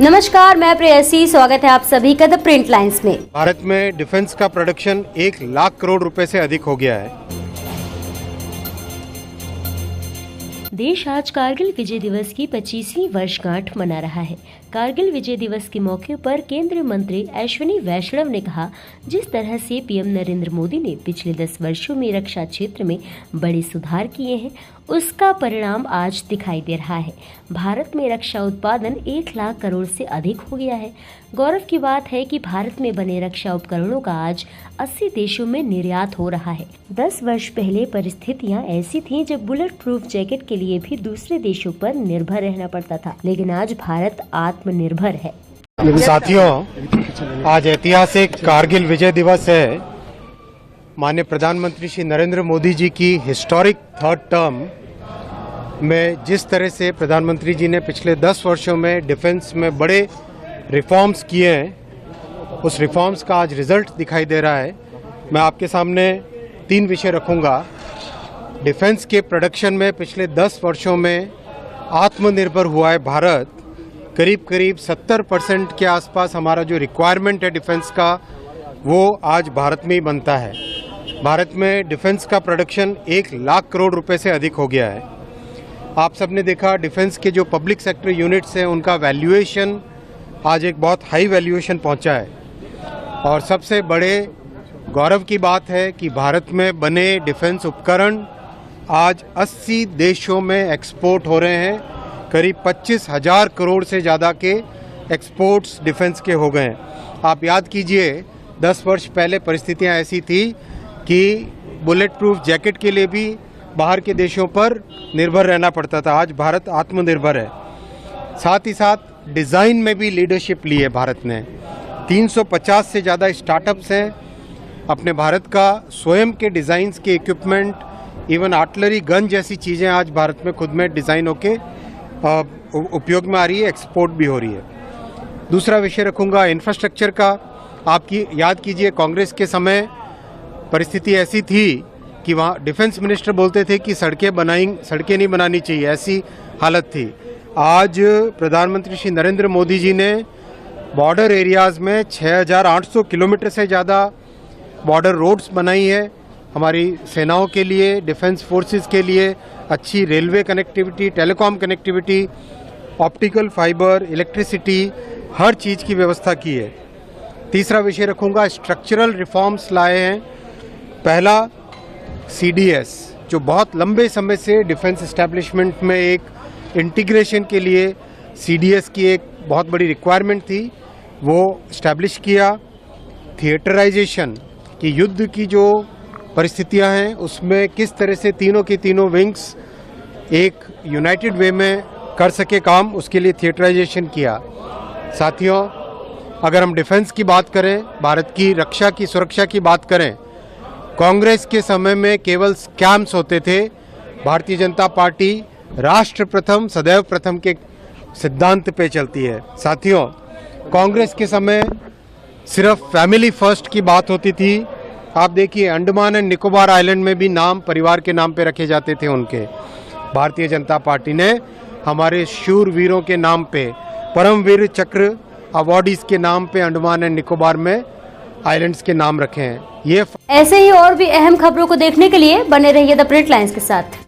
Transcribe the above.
नमस्कार, मैं प्रेयसी। स्वागत है आप सभी का द प्रिंट लाइन्स में। भारत में डिफेंस का प्रोडक्शन 1 लाख करोड़ रुपए से अधिक हो गया है। देश आज कारगिल विजय दिवस की 25वीं वर्षगांठ मना रहा है। कारगिल विजय दिवस के मौके पर केंद्रीय मंत्री अश्विनी वैष्णव ने कहा, जिस तरह से पीएम नरेंद्र मोदी ने पिछले 10 वर्षों में रक्षा क्षेत्र में बड़े सुधार किए हैं, उसका परिणाम आज दिखाई दे रहा है। भारत में रक्षा उत्पादन 1 लाख करोड़ से अधिक हो गया है। गौरव की बात है कि भारत में बने रक्षा उपकरणों का आज 80 देशों में निर्यात हो रहा है। 10 वर्ष पहले परिस्थितियां ऐसी थीं जब बुलेट प्रूफ जैकेट के लिए भी दूसरे देशों पर निर्भर रहना पड़ता था, लेकिन आज भारत आत्मनिर्भर है। साथियों, आज ऐतिहासिक कारगिल विजय दिवस है। माननीय प्रधानमंत्री श्री नरेंद्र मोदी जी की हिस्टोरिक 3rd टर्म में जिस तरह से प्रधानमंत्री जी ने पिछले 10 वर्षों में डिफेंस में बड़े रिफॉर्म्स किए हैं, उस रिफॉर्म्स का आज रिजल्ट दिखाई दे रहा है। मैं आपके सामने 3 विषय रखूंगा। डिफेंस के प्रोडक्शन में पिछले 10 वर्षों में आत्मनिर्भर हुआ है भारत। करीब 70% के आसपास हमारा जो रिक्वायरमेंट है डिफेंस का, वो आज भारत में ही बनता है। भारत में डिफेंस का प्रोडक्शन 1 लाख करोड़ रुपए से अधिक हो गया है। आप सबने देखा, डिफेंस के जो पब्लिक सेक्टर यूनिट्स हैं उनका वैल्यूएशन आज एक बहुत हाई वैल्यूएशन पहुंचा है। और सबसे बड़े गौरव की बात है कि भारत में बने डिफेंस उपकरण आज 80 देशों में एक्सपोर्ट हो रहे हैं। करीब 25,000 करोड़ से ज़्यादा के एक्सपोर्ट्स डिफेंस के हो गए हैं। आप याद कीजिए, 10 वर्ष पहले परिस्थितियां ऐसी थी कि बुलेट प्रूफ जैकेट के लिए भी बाहर के देशों पर निर्भर रहना पड़ता था। आज भारत आत्मनिर्भर है। साथ ही साथ डिज़ाइन में भी लीडरशिप ली है भारत ने। 350 से ज़्यादा स्टार्टअप्स हैं। अपने भारत का स्वयं के डिज़ाइंस के इक्विपमेंट, इवन आर्टिलरी गन जैसी चीज़ें आज भारत में खुद में डिज़ाइन होके उपयोग में आ रही है, एक्सपोर्ट भी हो रही है। दूसरा विषय रखूँगा इंफ्रास्ट्रक्चर का। आपकी याद कीजिए, कांग्रेस के समय परिस्थिति ऐसी थी कि वहाँ डिफेंस मिनिस्टर बोलते थे कि सड़कें नहीं बनानी चाहिए, ऐसी हालत थी। आज प्रधानमंत्री श्री नरेंद्र मोदी जी ने बॉर्डर एरियाज़ में 6,800 किलोमीटर से ज़्यादा बॉर्डर रोड्स बनाई है। हमारी सेनाओं के लिए, डिफेंस फोर्सेस के लिए अच्छी railway connectivity, telecom connectivity, optical fibre, electricity, हर चीज़ की व्यवस्था की है। तीसरा विषय रखूँगा, स्ट्रक्चरल रिफॉर्म्स लाए हैं। पहला CDS, जो बहुत लंबे समय से डिफेंस एस्टेब्लिशमेंट में एक इंटीग्रेशन के लिए CDS की एक बहुत बड़ी रिक्वायरमेंट थी, वो एस्टेब्लिश किया। थिएटराइजेशन की युद्ध की जो परिस्थितियां हैं उसमें किस तरह से तीनों की तीनों विंग्स एक यूनाइटेड वे में कर सके काम, उसके लिए थिएटराइजेशन किया। साथियों, अगर हम डिफेंस की बात करें, भारत की रक्षा की सुरक्षा की बात करें, कांग्रेस के समय में केवल स्कैम्स होते थे। भारतीय जनता पार्टी राष्ट्र प्रथम सदैव प्रथम के सिद्धांत पे चलती है। साथियों, कांग्रेस के समय सिर्फ फैमिली फर्स्ट की बात होती थी। आप देखिए, अंडमान एंड निकोबार आइलैंड में भी नाम परिवार के नाम पे रखे जाते थे उनके। भारतीय जनता पार्टी ने हमारे शूरवीरों के नाम पे, परमवीर चक्र अवार्डीज के नाम पे अंडमान एंड निकोबार में आइलैंड्स के नाम रखे हैं। ये ऐसे ही और भी अहम खबरों को देखने के लिए बने रहिए द प्रिंट लाइन्स के साथ।